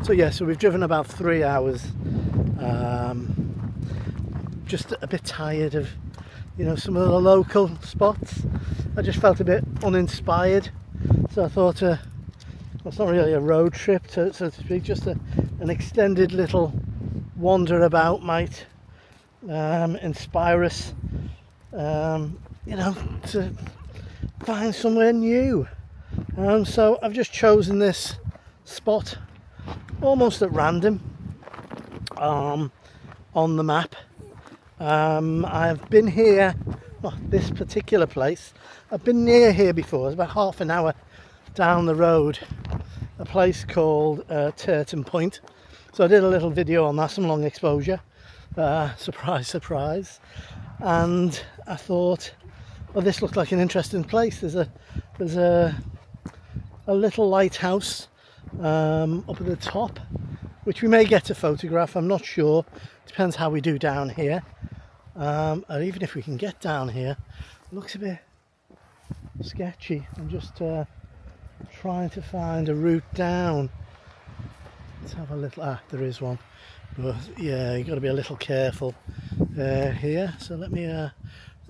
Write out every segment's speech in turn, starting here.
So yeah, so we've driven about 3 hours. Just a bit tired of, you know, some of the local spots. I just felt a bit uninspired, so I thought it's not really a road trip, so to speak, just an extended little wander about might inspire us, you know, to find somewhere new. So I've just chosen this spot almost at random on the map. I've been here, well, this particular place, I've been near here before. It's about half an hour down the road, a place called Turton Point. So I did a little video on that, some long exposure, surprise surprise, and I thought, well, this looked like an interesting place. There's a little lighthouse up at the top, which we may get to photograph, I'm not sure, depends how we do down here, or even if we can get down here. It looks a bit sketchy. I'm just trying to find a route down. Let's have a little, there is one, but yeah, you've got to be a little careful here. So let me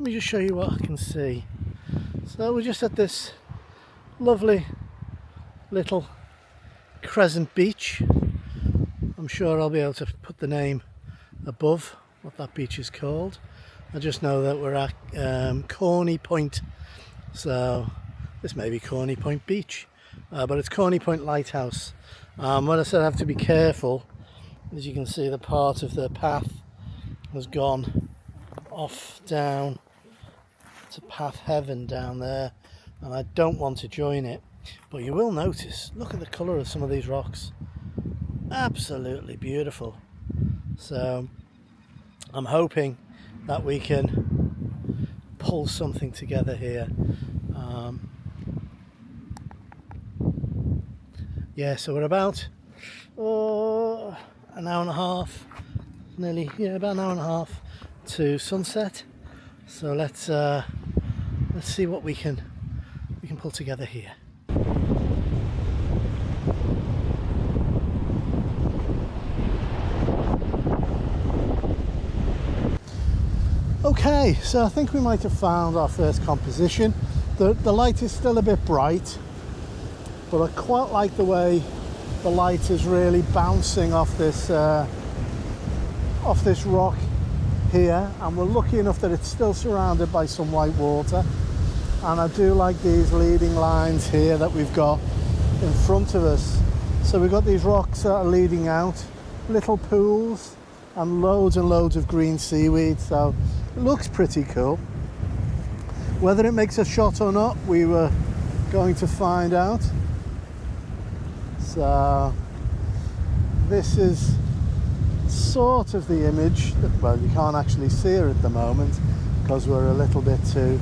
just show you what I can see. So we're just at this lovely little crescent beach. I'm sure I'll be able to put the name above what that beach is called. I just know that we're at Corney Point, so this may be Corney Point Beach, but it's Corney Point Lighthouse. When I said I have to be careful, as you can see, the part of the path has gone off down to Path Heaven down there, and I don't want to join it. But you will notice, look at the colour of some of these rocks, absolutely beautiful. So I'm hoping that we can pull something together here. Yeah, so we're about an hour and a half, nearly, yeah, about an hour and a half to sunset. So let's see what we can pull together here. Okay, so I think we might have found our first composition. The light is still a bit bright, but I quite like the way the light is really bouncing off this rock here, and we're lucky enough that it's still surrounded by some white water. And I do like these leading lines here that we've got in front of us. So we've got these rocks that are leading out, little pools, and loads of green seaweed. So it looks pretty cool. Whether it makes a shot or not, we were going to find out. So this is sort of the image that, well, you can't actually see her at the moment because we're a little bit too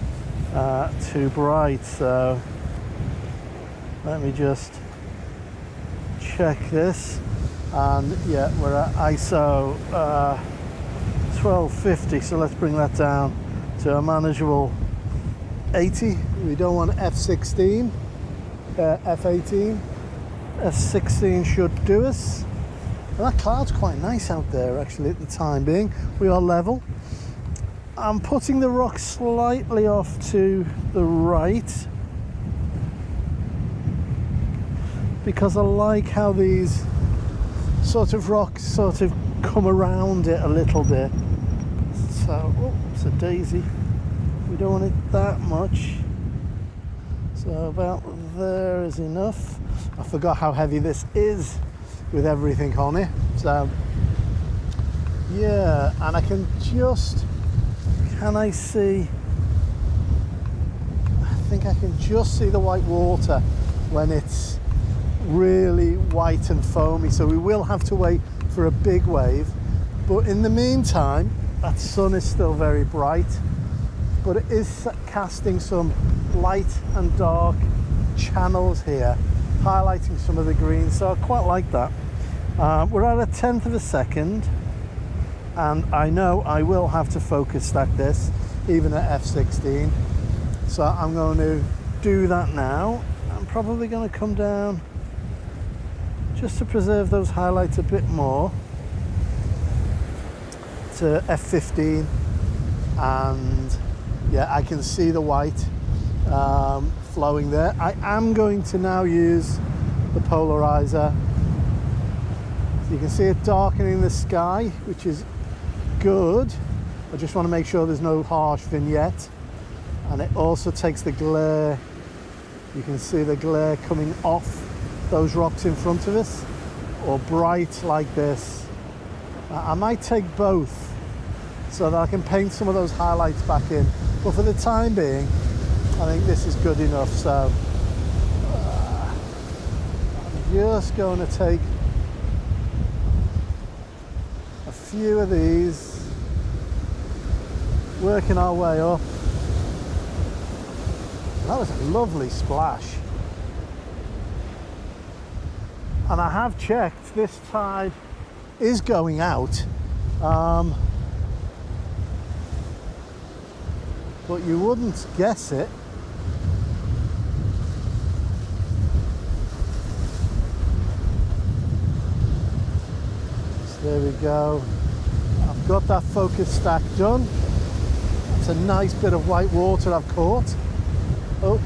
bright. So let me just check this, and yeah, we're at ISO 1250, so let's bring that down to a manageable 80. We don't want f16, f18. F16 should do us. And that cloud's quite nice out there actually at the time being. We are level. I'm putting the rock slightly off to the right because I like how these sort of rocks sort of come around it a little bit. So, oh, it's a daisy. We don't want it that much. So about there is enough. I forgot how heavy this is with everything on it. So yeah, and I can just, I think I can just see the white water when it's really white and foamy. So we will have to wait for a big wave. But in the meantime, that sun is still very bright, but it is casting some light and dark channels here, highlighting some of the green. So I quite like that. We're at a 1/10 of a second, and I know I will have to focus stack this even at f16, so I'm going to do that now. I'm probably going to come down just to preserve those highlights a bit more, to F15, and yeah, I can see the white flowing there. I am going to now use the polariser. So you can see it darkening the sky, which is good. I just want to make sure there's no harsh vignette, and it also takes the glare. You can see the glare coming off those rocks in front of us, or bright like this. I might take both so that I can paint some of those highlights back in, but for the time being I think this is good enough. So I'm just going to take a few of these, working our way up. That was a lovely splash. And I have checked, this tide is going out. But you wouldn't guess it. So there we go. I've got that focus stack done. It's a nice bit of white water I've caught. Oh,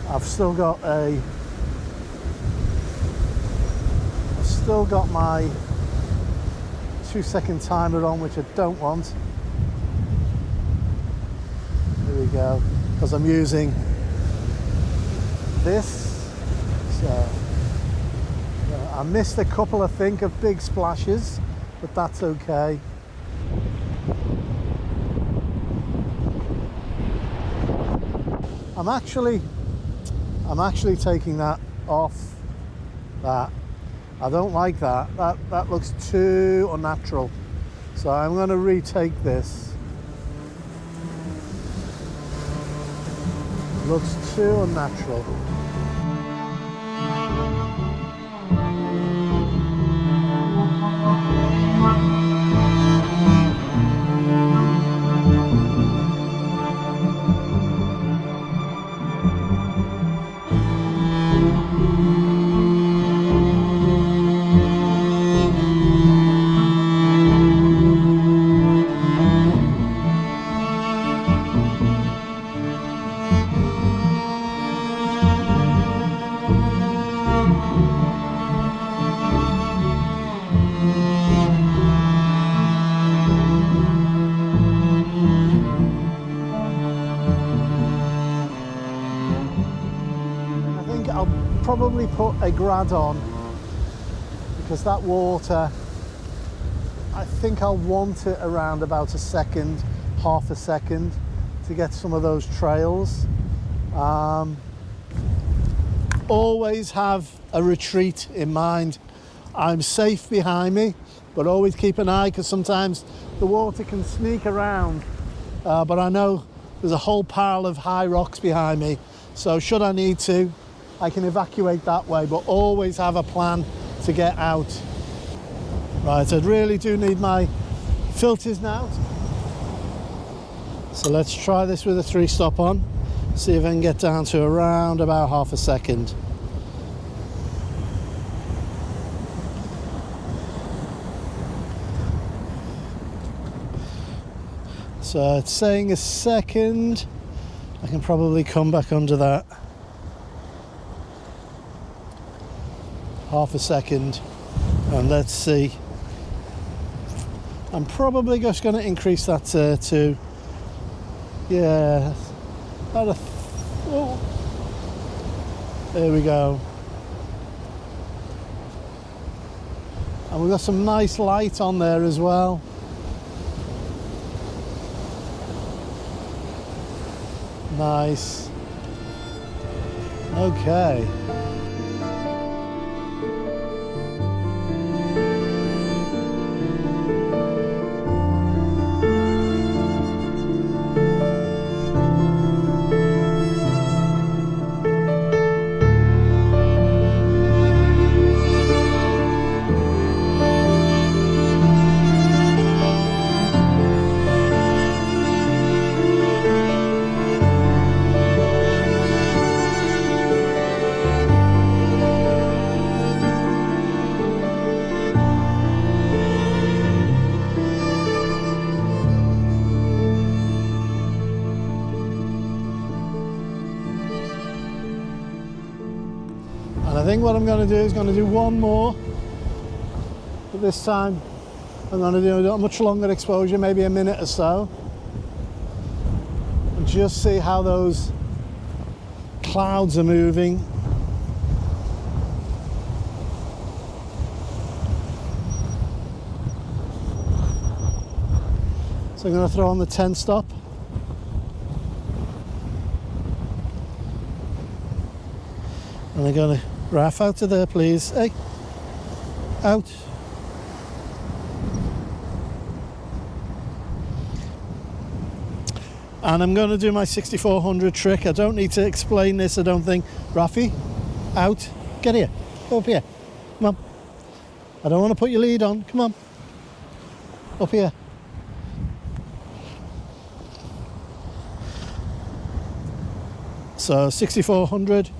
I've still got my 2-second timer on, which I don't want. There we go, because I'm using this. So I missed a couple, I think, of big splashes, but that's okay. I'm actually taking that off. That I don't like that. That looks too unnatural. So I'm going to retake this. Looks too unnatural. Probably put a grad on, because that water, I think I'll want it around about a second, half a second, to get some of those trails. Always have a retreat in mind. I'm safe behind me, but always keep an eye, because sometimes the water can sneak around, but I know there's a whole pile of high rocks behind me, so should I need to, I can evacuate that way, but always have a plan to get out. Right, I really do need my filters now. So let's try this with a 3-stop on, see if I can get down to around about half a second. So it's saying a second. I can probably come back under that. Half a second, and let's see. I'm probably just going to increase that to yeah, about oh, there we go. And we've got some nice light on there as well. Nice. Okay. think what I'm going to do is going to do one more, but this time I'm going to do a much longer exposure, maybe a minute or so, and just see how those clouds are moving. So I'm going to throw on the 10 stop. And I'm going to Raf out of there, please. Hey, out. And I'm going to do my 6400 trick. I don't need to explain this, I don't think. Rafi, out. Get here. Up here. Come on. I don't want to put your lead on. Come on. Up here. So 6400.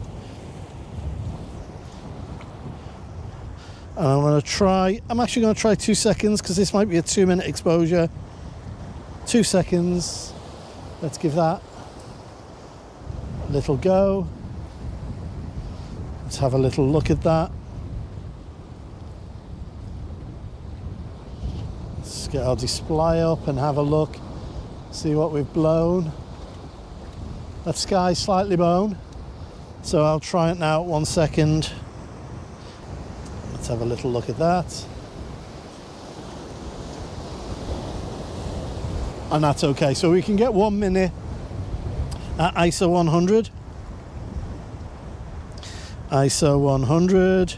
And I'm actually going to try 2 seconds because this might be a 2-minute exposure. 2 seconds. Let's give that a little go. Let's have a little look at that. Let's get our display up and have a look. See what we've blown. That sky's slightly blown. So I'll try it now. 1 second. Let's have a little look at that. And that's okay. So we can get 1 minute at ISO 100. ISO 100.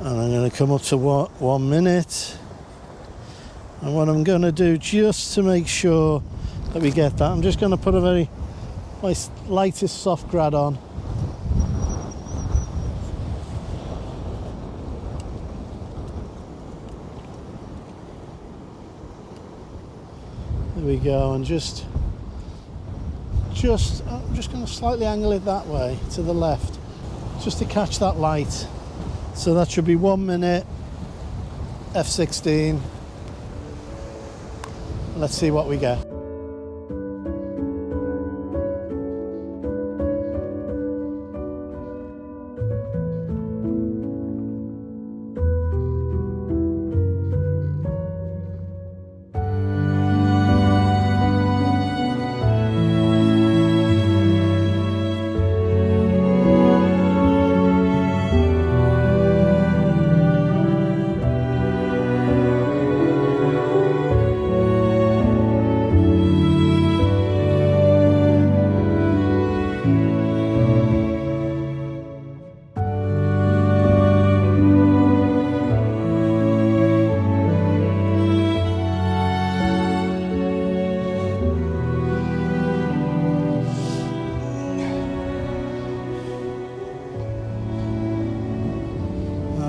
And I'm going to come up to 1 minute. And what I'm going to do, just to make sure that we get that, I'm just going to put my lightest soft grad on. There we go, and I'm just going to slightly angle it that way to the left, just to catch that light. So that should be 1 minute, f16. Let's see what we get.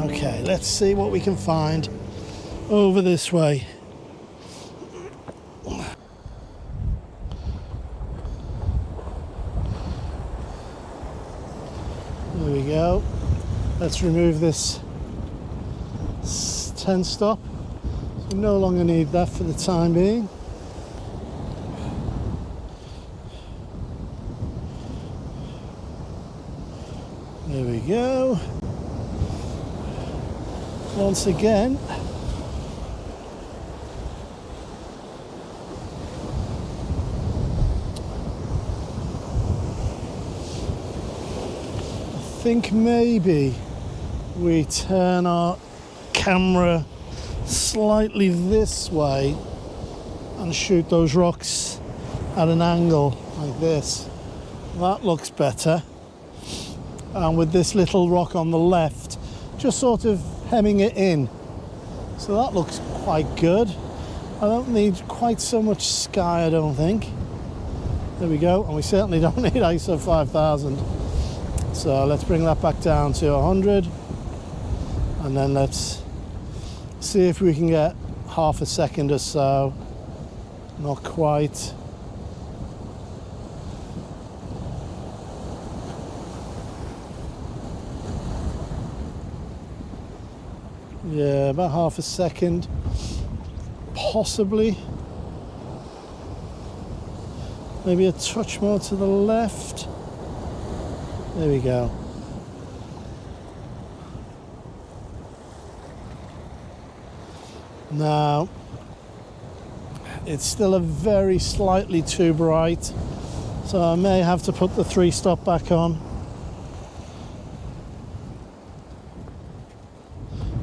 Okay, let's see what we can find over this way. There we go. Let's remove this 10 stop. So we no longer need that for the time being. There we go. Once again, I think maybe we turn our camera slightly this way and shoot those rocks at an angle like this. That looks better. And with this little rock on the left, just sort of hemming it in. So that looks quite good. I don't need quite so much sky, I don't think. There we go, and we certainly don't need ISO 5000. So let's bring that back down to 100. And then let's see if we can get half a second or so. Not quite. Yeah, about half a second, possibly. Maybe a touch more to the left. There we go. Now, it's still a very slightly too bright, so I may have to put the 3-stop back on.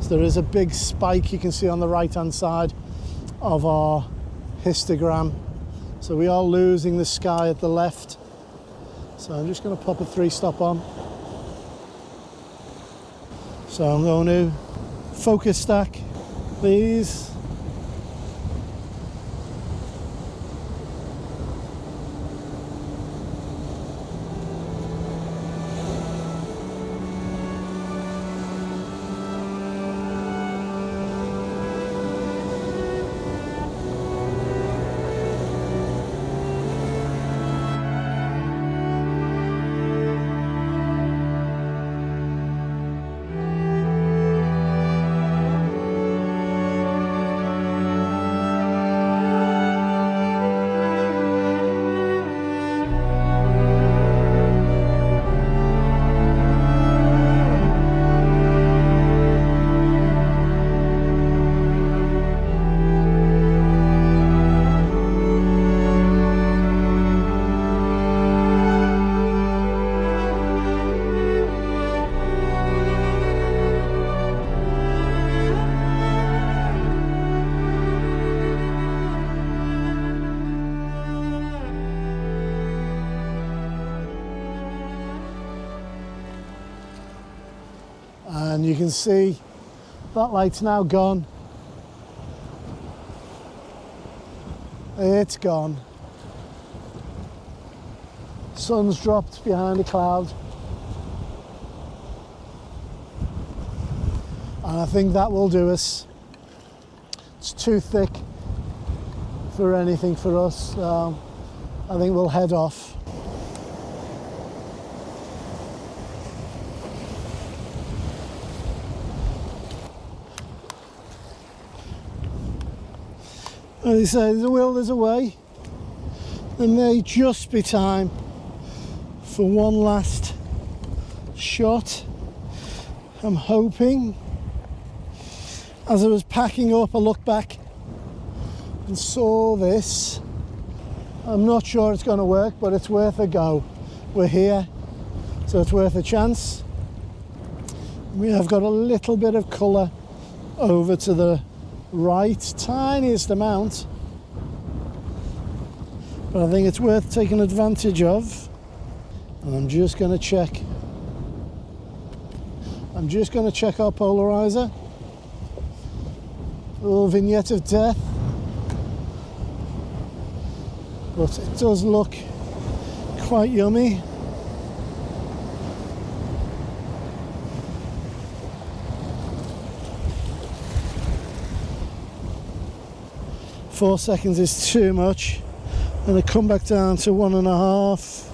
So there is a big spike you can see on the right hand side of our histogram. So we are losing the sky at the left. So I'm just going to pop a 3-stop on. So I'm going to focus stack these. And you can see that light's now gone. It's gone. Sun's dropped behind a cloud. And I think that will do us. It's too thick for anything for us, so I think we'll head off. As they say, there's a will, there's a way. There may just be time for one last shot. I'm hoping. As I was packing up, I looked back and saw this. I'm not sure it's going to work, but it's worth a go. We're here, so it's worth a chance. We have got a little bit of colour over to the right, tiniest amount, but I think it's worth taking advantage of. And I'm just going to check our polariser. A little vignette of death, but it does look quite yummy. Four seconds is too much. I'm going to come back down to 1.5.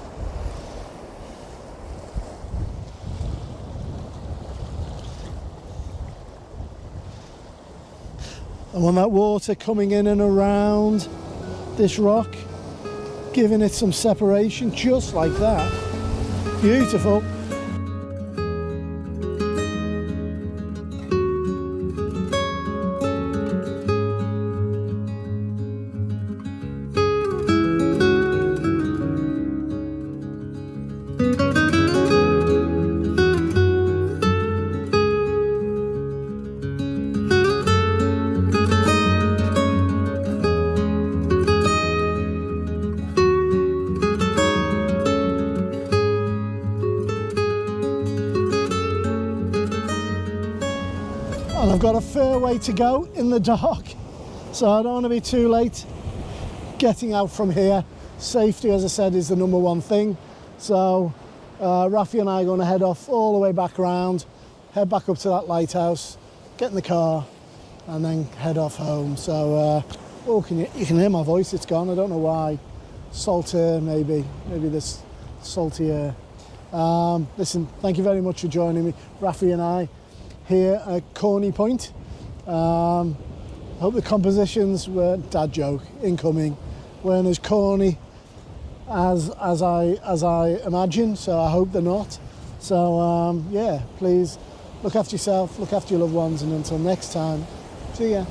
I want that water coming in and around this rock, giving it some separation, just like that. Beautiful. And I've got a fair way to go in the dark, so I don't want to be too late getting out from here. Safety, as I said, is the #1 thing. So Rafi and I are going to head off all the way back around, head back up to that lighthouse, get in the car, and then head off home. So, oh, you can hear my voice, it's gone, I don't know why. Salt air, maybe this salty air. Listen, thank you very much for joining me, Rafi and I, here at Corny Point. Hope the compositions were, dad joke, incoming, weren't as corny as I imagine, so I hope they're not. So yeah, please look after yourself, look after your loved ones, and until next time, see ya.